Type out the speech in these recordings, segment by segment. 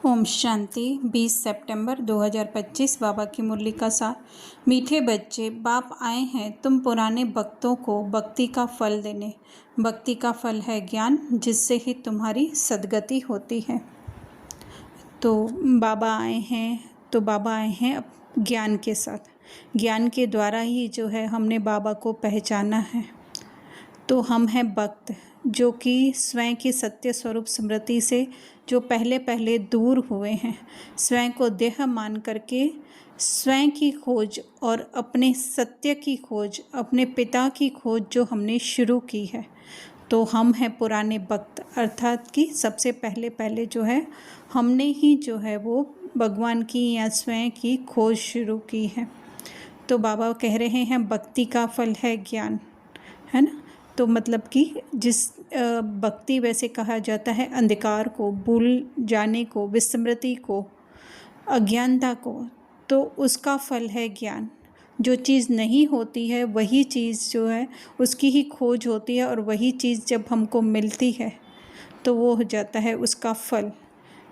ओम शांति। 20 सितंबर 2025 बाबा की मुरली का सार। मीठे बच्चे, बाप आए हैं तुम पुराने भक्तों को भक्ति का फल देने। भक्ति का फल है ज्ञान, जिससे ही तुम्हारी सद्गति होती है। तो बाबा आए हैं अब ज्ञान के साथ। ज्ञान के द्वारा ही जो है हमने बाबा को पहचाना है। तो हम हैं भक्त, जो कि स्वयं की सत्य स्वरूप स्मृति से जो पहले दूर हुए हैं। स्वयं को देह मान करके स्वयं की खोज और अपने सत्य की खोज, अपने पिता की खोज जो हमने शुरू की है। तो हम हैं पुराने भक्त, अर्थात कि सबसे पहले जो है हमने ही जो है वो भगवान की या स्वयं की खोज शुरू की है। तो बाबा कह रहे हैं भक्ति का फल है ज्ञान, है ना। तो मतलब कि जिस भक्ति वैसे कहा जाता है अंधकार को, भूल जाने को, विस्मृति को, अज्ञानता को, तो उसका फल है ज्ञान। जो चीज़ नहीं होती है वही चीज़ जो है उसकी ही खोज होती है, और वही चीज़ जब हमको मिलती है तो वो हो जाता है उसका फल।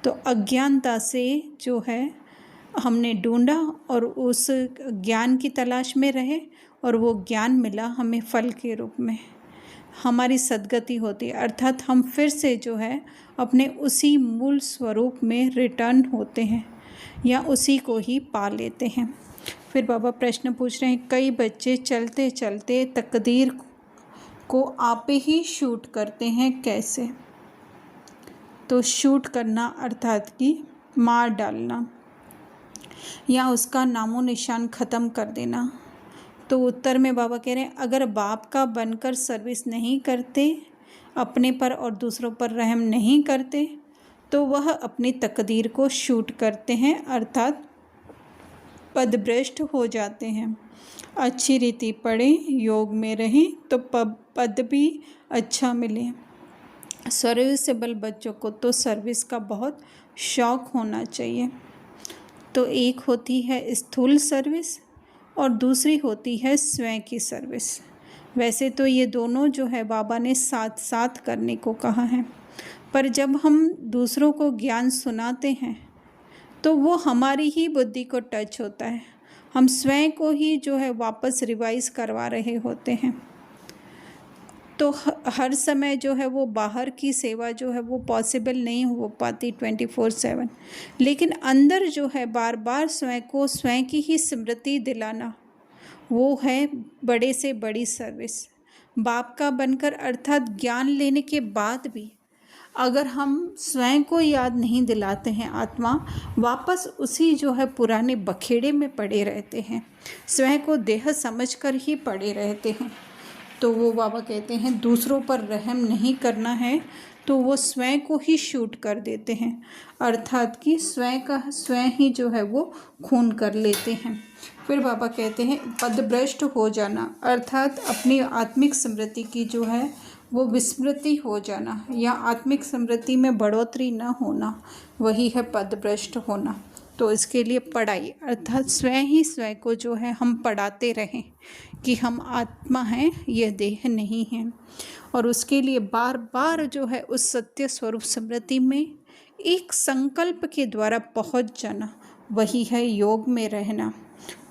तो अज्ञानता से जो है हमने ढूंढा और उस ज्ञान की तलाश में रहे, और वो ज्ञान मिला हमें फल के रूप में। हमारी सद्गति होती है, अर्थात हम फिर से जो है अपने उसी मूल स्वरूप में रिटर्न होते हैं या उसी को ही पा लेते हैं। फिर बाबा प्रश्न पूछ रहे हैं, कई बच्चे चलते चलते तकदीर को आप ही शूट करते हैं, कैसे? तो शूट करना अर्थात कि मार डालना या उसका नामो निशान ख़त्म कर देना। तो उत्तर में बाबा कह रहे हैं, अगर बाप का बनकर सर्विस नहीं करते, अपने पर और दूसरों पर रहम नहीं करते, तो वह अपनी तकदीर को शूट करते हैं, अर्थात पदभ्रष्ट हो जाते हैं। अच्छी रीति पढ़ें, योग में रहें तो पद भी अच्छा मिले। सर्विसेबल बच्चों को तो सर्विस का बहुत शौक़ होना चाहिए। तो एक होती है स्थूल सर्विस और दूसरी होती है स्वयं की सर्विस। वैसे तो ये दोनों जो है बाबा ने साथ साथ करने को कहा है, पर जब हम दूसरों को ज्ञान सुनाते हैं तो वो हमारी ही बुद्धि को टच होता है। हम स्वयं को ही जो है वापस रिवाइज करवा रहे होते हैं। तो हर समय जो है वो बाहर की सेवा जो है वो पॉसिबल नहीं हो पाती 24/7, लेकिन अंदर जो है बार बार स्वयं को स्वयं की ही स्मृति दिलाना, वो है बड़े से बड़ी सर्विस। बाप का बनकर अर्थात ज्ञान लेने के बाद भी अगर हम स्वयं को याद नहीं दिलाते हैं, आत्मा वापस उसी जो है पुराने बखेड़े में पड़े रहते हैं, स्वयं को देह समझकर ही पड़े रहते हैं। तो वो बाबा कहते हैं दूसरों पर रहम नहीं करना है, तो वो स्वयं को ही शूट कर देते हैं, अर्थात कि स्वयं का स्वयं ही जो है वो खून कर लेते हैं। फिर बाबा कहते हैं पदभ्रष्ट हो जाना, अर्थात अपनी आत्मिक स्मृति की जो है वो विस्मृति हो जाना या आत्मिक स्मृति में बढ़ोतरी न होना, वही है पदभ्रष्ट होना। तो इसके लिए पढ़ाई, अर्थात स्वयं ही स्वयं को जो है हम पढ़ाते रहें कि हम आत्मा हैं, यह देह नहीं है। और उसके लिए बार बार जो है उस सत्य स्वरूप स्मृति में एक संकल्प के द्वारा पहुंच जाना, वही है योग में रहना।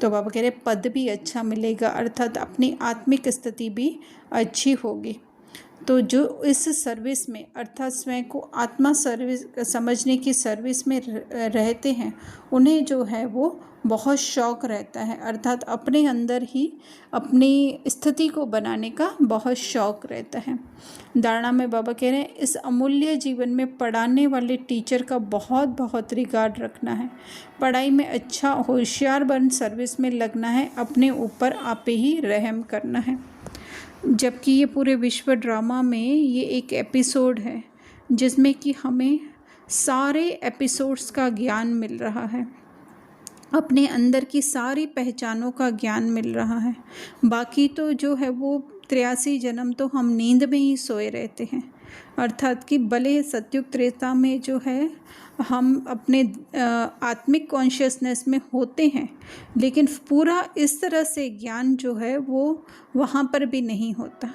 तो बाबा कह रहे पद भी अच्छा मिलेगा, अर्थात अपनी आत्मिक स्थिति भी अच्छी होगी। तो जो इस सर्विस में अर्थात स्वयं को आत्मा सर्विस समझने की सर्विस में रहते हैं, उन्हें जो है वो बहुत शौक़ रहता है, अर्थात अपने अंदर ही अपनी स्थिति को बनाने का बहुत शौक़ रहता है। धारणा में बाबा कह रहे हैं इस अमूल्य जीवन में पढ़ाने वाले टीचर का बहुत बहुत रिगार्ड रखना है। पढ़ाई में अच्छा होशियार बन सर्विस में लगना है, अपने ऊपर आप ही रहम करना है। जबकि ये पूरे विश्व ड्रामा में ये एक एपिसोड है जिसमें कि हमें सारे एपिसोड्स का ज्ञान मिल रहा है, अपने अंदर की सारी पहचानों का ज्ञान मिल रहा है। बाकी तो जो है वो 83 जन्म तो हम नींद में ही सोए रहते हैं, अर्थात कि भले सतयुग त्रेता में जो है हम अपने आत्मिक कॉन्शियसनेस में होते हैं, लेकिन पूरा इस तरह से ज्ञान जो है वो वहाँ पर भी नहीं होता।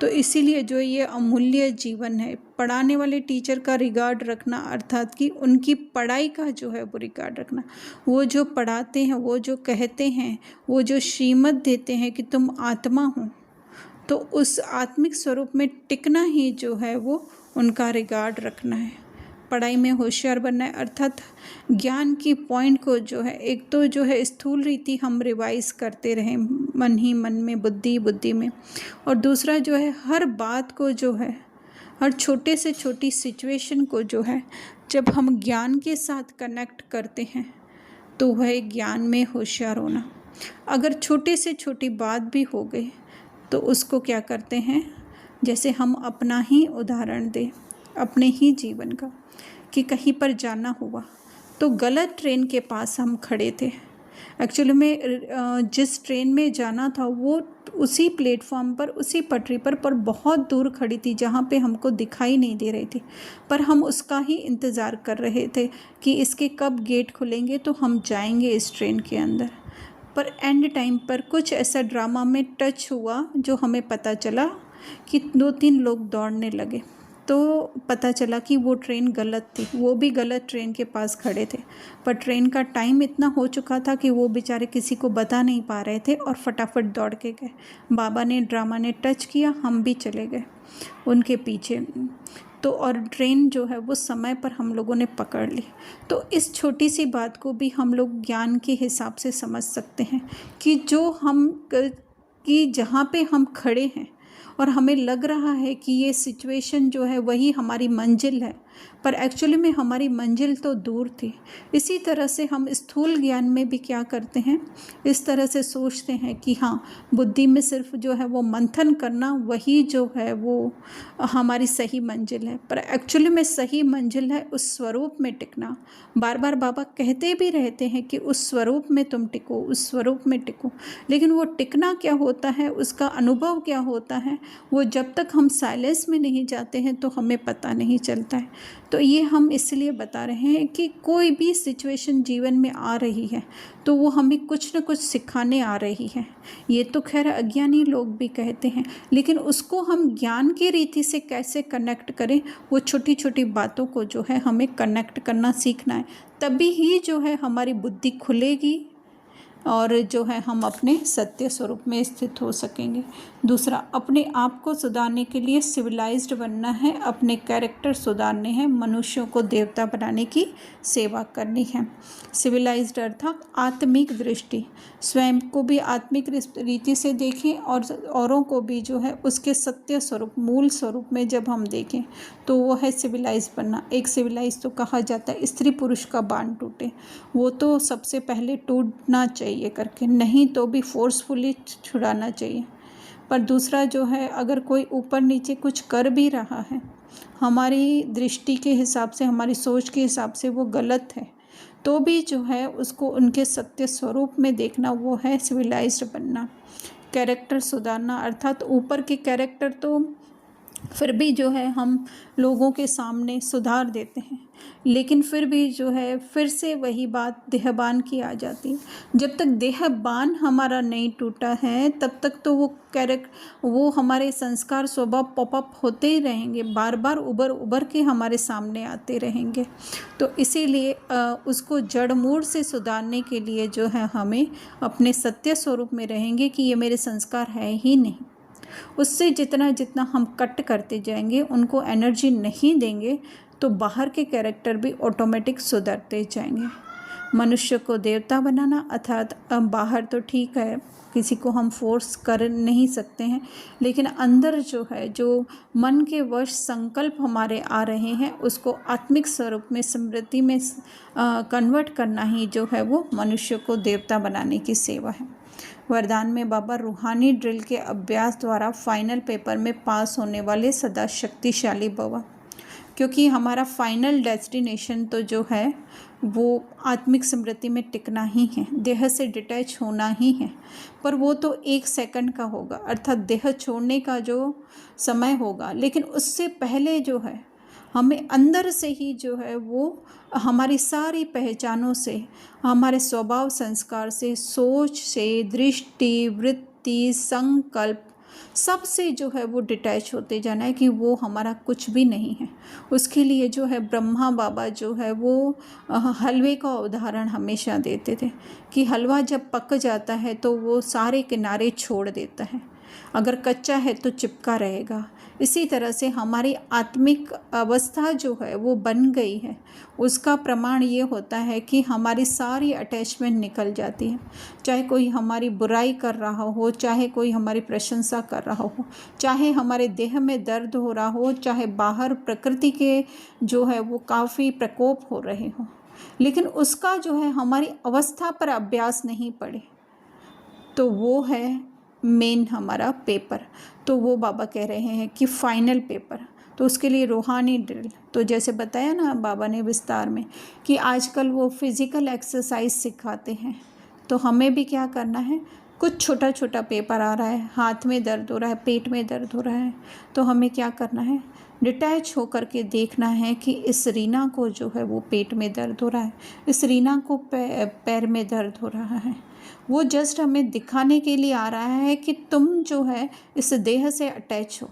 तो इसीलिए जो ये अमूल्य जीवन है, पढ़ाने वाले टीचर का रिगार्ड रखना, अर्थात कि उनकी पढ़ाई का जो है वो रिगार्ड रखना। वो जो पढ़ाते हैं, वो जो कहते हैं, वो जो श्रीमत देते हैं कि तुम आत्मा हो, तो उस आत्मिक स्वरूप में टिकना ही जो है वो उनका रिगार्ड रखना है। पढ़ाई में होशियार बनना है, अर्थात ज्ञान की पॉइंट को जो है, एक तो जो है स्थूल रीति हम रिवाइज करते रहें मन ही मन में, बुद्धि बुद्धि में, और दूसरा जो है हर बात को जो है, हर छोटे से छोटी सिचुएशन को जो है, जब हम ज्ञान के साथ कनेक्ट करते हैं तो वह ज्ञान में होशियार होना। अगर छोटे से छोटी बात भी हो गई तो उसको क्या करते हैं, जैसे हम अपना ही उदाहरण दें अपने ही जीवन का, कि कहीं पर जाना हुआ तो गलत ट्रेन के पास हम खड़े थे। एक्चुअली में जिस ट्रेन में जाना था वो उसी प्लेटफॉर्म पर, उसी पटरी पर बहुत दूर खड़ी थी, जहाँ पे हमको दिखाई नहीं दे रही थी, पर हम उसका ही इंतज़ार कर रहे थे कि इसके कब गेट खुलेंगे तो हम जाएंगे इस ट्रेन के अंदर। पर एंड टाइम पर कुछ ऐसा ड्रामा में टच हुआ जो हमें पता चला कि 2-3 लोग दौड़ने लगे, तो पता चला कि वो ट्रेन गलत थी, वो भी गलत ट्रेन के पास खड़े थे, पर ट्रेन का टाइम इतना हो चुका था कि वो बेचारे किसी को बता नहीं पा रहे थे और फटाफट दौड़ के गए। बाबा ने ड्रामा ने टच किया, हम भी चले गए उनके पीछे, तो और ट्रेन जो है वो समय पर हम लोगों ने पकड़ ली। तो इस छोटी सी बात को भी हम लोग ज्ञान के हिसाब से समझ सकते हैं कि जो हम कि जहाँ पे हम खड़े हैं और हमें लग रहा है कि ये सिचुएशन जो है वही हमारी मंजिल है, पर एक्चुअली में हमारी मंजिल तो दूर थी। इसी तरह से हम स्थूल ज्ञान में भी क्या करते हैं, इस तरह से सोचते हैं कि हाँ, बुद्धि में सिर्फ जो है वो मंथन करना वही जो है वो हमारी सही मंजिल है, पर एक्चुअली में सही मंजिल है उस स्वरूप में टिकना। बार बार बाबा कहते भी रहते हैं कि उस स्वरूप में तुम टिको, उस स्वरूप में टिको, लेकिन वो टिकना क्या होता है, उसका अनुभव क्या होता है, वो जब तक हम साइलेंस में नहीं जाते हैं तो हमें पता नहीं चलता है। तो ये हम इसलिए बता रहे हैं कि कोई भी सिचुएशन जीवन में आ रही है तो वो हमें कुछ न कुछ सिखाने आ रही है। ये तो खैर अज्ञानी लोग भी कहते हैं, लेकिन उसको हम ज्ञान की रीति से कैसे कनेक्ट करें, वो छोटी छोटी बातों को जो है हमें कनेक्ट करना सीखना है, तभी ही जो है हमारी बुद्धि खुलेगी और जो है हम अपने सत्य स्वरूप में स्थित हो सकेंगे। दूसरा, अपने आप को सुधारने के लिए सिविलाइज्ड बनना है, अपने कैरेक्टर सुधारने हैं, मनुष्यों को देवता बनाने की सेवा करनी है। सिविलाइज्ड अर्थात आत्मिक दृष्टि, स्वयं को भी आत्मिक रीति से देखें और औरों को भी जो है उसके सत्य स्वरूप, मूल स्वरूप में जब हम देखें तो वो है सिविलाइज बनना। एक सिविलाइज तो कहा जाता है स्त्री पुरुष का बांध टूटे, वो तो सबसे पहले टूटना चाहिए करके, नहीं तो भी फोर्सफुली छुड़ाना चाहिए। पर दूसरा जो है, अगर कोई ऊपर नीचे कुछ कर भी रहा है, हमारी दृष्टि के हिसाब से, हमारी सोच के हिसाब से वो गलत है, तो भी जो है उसको उनके सत्य स्वरूप में देखना, वो है सिविलाइज्ड बनना। कैरेक्टर सुधारना अर्थात ऊपर के कैरेक्टर तो फिर भी जो है हम लोगों के सामने सुधार देते हैं, लेकिन फिर भी जो है फिर से वही बात देहबान की आ जाती है। जब तक देहबान हमारा नहीं टूटा है तब तक तो वो हमारे संस्कार स्वभाव पॉपअप होते ही रहेंगे, बार बार उभर के हमारे सामने आते रहेंगे। तो इसीलिए उसको जड़ मूल से सुधारने के लिए जो है हमें अपने सत्य स्वरूप में रहेंगे कि ये मेरे संस्कार है ही नहीं। उससे जितना जितना हम कट करते जाएंगे, उनको एनर्जी नहीं देंगे, तो बाहर के कैरेक्टर भी ऑटोमेटिक सुधरते जाएंगे। मनुष्य को देवता बनाना अर्थात बाहर तो ठीक है, किसी को हम फोर्स कर नहीं सकते हैं, लेकिन अंदर जो है, जो मन के वश संकल्प हमारे आ रहे हैं, उसको आत्मिक स्वरूप में, स्मृति में कन्वर्ट करना ही जो है वो मनुष्य को देवता बनाने की सेवा है। वरदान में बाबा रूहानी ड्रिल के अभ्यास द्वारा फाइनल पेपर में पास होने वाले सदा शक्तिशाली भव, क्योंकि हमारा फाइनल डेस्टिनेशन तो जो है वो आत्मिक स्मृति में टिकना ही है, देह से डिटैच होना ही है, पर वो तो 1 सेकंड का होगा, अर्थात देह छोड़ने का जो समय होगा, लेकिन उससे पहले जो है हमें अंदर से ही जो है वो हमारी सारी पहचानों से, हमारे स्वभाव संस्कार से, सोच से, दृष्टि, वृत्ति, संकल्प, सबसे जो है वो डिटैच होते जाना है कि वो हमारा कुछ भी नहीं है। उसके लिए जो है ब्रह्मा बाबा जो है वो हलवे का उदाहरण हमेशा देते थे कि हलवा जब पक जाता है तो वो सारे किनारे छोड़ देता है, अगर कच्चा है तो चिपका रहेगा। इसी तरह से हमारी आत्मिक अवस्था जो है वो बन गई है, उसका प्रमाण ये होता है कि हमारी सारी अटैचमेंट निकल जाती है। चाहे कोई हमारी बुराई कर रहा हो, चाहे कोई हमारी प्रशंसा कर रहा हो, चाहे हमारे देह में दर्द हो रहा हो, चाहे बाहर प्रकृति के जो है वो काफ़ी प्रकोप हो रहे हो, लेकिन उसका जो है हमारी अवस्था पर अभ्यास नहीं पड़े तो वो है मेन हमारा पेपर। तो वो बाबा कह रहे हैं कि फाइनल पेपर, तो उसके लिए रूहानी ड्रिल, तो जैसे बताया ना बाबा ने विस्तार में कि आजकल वो फिज़िकल एक्सरसाइज सिखाते हैं, तो हमें भी क्या करना है, कुछ छोटा छोटा पेपर आ रहा है, हाथ में दर्द हो रहा है, पेट में दर्द हो रहा है, तो हमें क्या करना है, डिटैच होकर के देखना है कि इस रीना को जो है वो पेट में दर्द हो रहा है, इस रीना को पैर में दर्द हो रहा है। वो जस्ट हमें दिखाने के लिए आ रहा है कि तुम जो है इस देह से अटैच हो,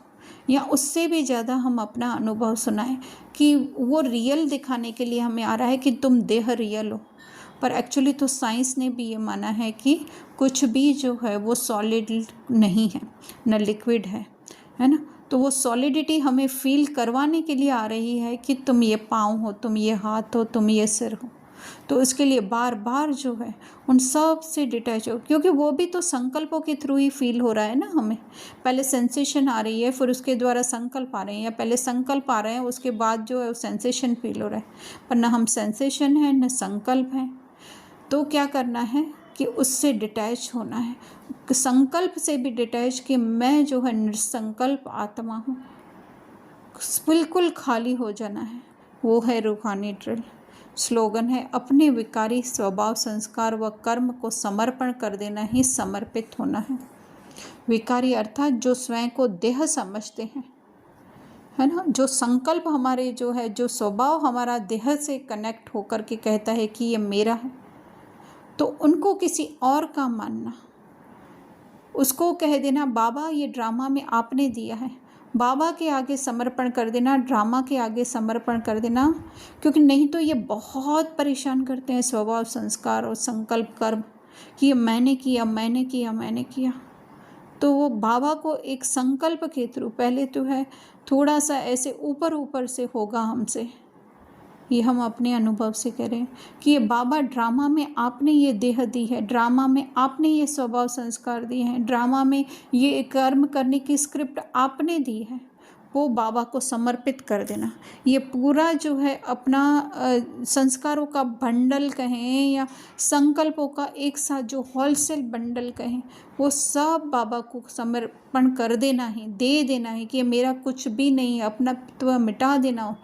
या उससे भी ज़्यादा हम अपना अनुभव सुनाएं कि वो रियल दिखाने के लिए हमें आ रहा है कि तुम देह रियल हो। पर एक्चुअली तो साइंस ने भी ये माना है कि कुछ भी जो है वो सॉलिड नहीं है, न लिक्विड है ना। तो वो सॉलिडिटी हमें फील करवाने के लिए आ रही है कि तुम ये पाँव हो, तुम ये हाथ हो, तुम ये सिर हो। तो इसके लिए बार बार जो है उन सब से डिटैच हो, क्योंकि वो भी तो संकल्पों के थ्रू ही फील हो रहा है ना हमें। पहले सेंसेशन आ रही है, फिर उसके द्वारा संकल्प आ रहे हैं, या पहले संकल्प आ रहे हैं उसके बाद जो है सेंसेशन फील हो रहा है। पर ना हम सेंसेशन है न संकल्प है, तो क्या करना है कि उससे डिटैच होना है, संकल्प से भी डिटैच कि मैं जो है निसंकल्प आत्मा हूँ, बिल्कुल खाली हो जाना है। वो है रूहानी ड्रिल। स्लोगन है अपने विकारी स्वभाव, संस्कार व कर्म को समर्पण कर देना ही समर्पित होना है। विकारी अर्थात जो स्वयं को देह समझते हैं, है ना, जो संकल्प हमारे जो है, जो स्वभाव हमारा देह से कनेक्ट होकर के कहता है कि ये मेरा है, तो उनको किसी और का मानना, उसको कह देना बाबा ये ड्रामा में आपने दिया है, बाबा के आगे समर्पण कर देना, ड्रामा के आगे समर्पण कर देना। क्योंकि नहीं तो ये बहुत परेशान करते हैं स्वभाव, संस्कार और संकल्प कर्म कि ये मैंने किया, मैंने किया, मैंने किया। तो वो बाबा को एक संकल्प के थ्रू पहले तो है थोड़ा सा ऐसे ऊपर ऊपर से होगा हमसे, ये हम अपने अनुभव से करें कि ये बाबा ड्रामा में आपने ये देह दी है, ड्रामा में आपने ये स्वभाव संस्कार दिए हैं, ड्रामा में ये कर्म करने की स्क्रिप्ट आपने दी है, वो बाबा को समर्पित कर देना। ये पूरा जो है अपना संस्कारों का बंडल कहें या संकल्पों का एक साथ जो होलसेल बंडल कहें, वो सब बाबा को समर्पण कर देना ही, दे देना है कि मेरा कुछ भी नहीं है, अपना तो मिटा देना हो,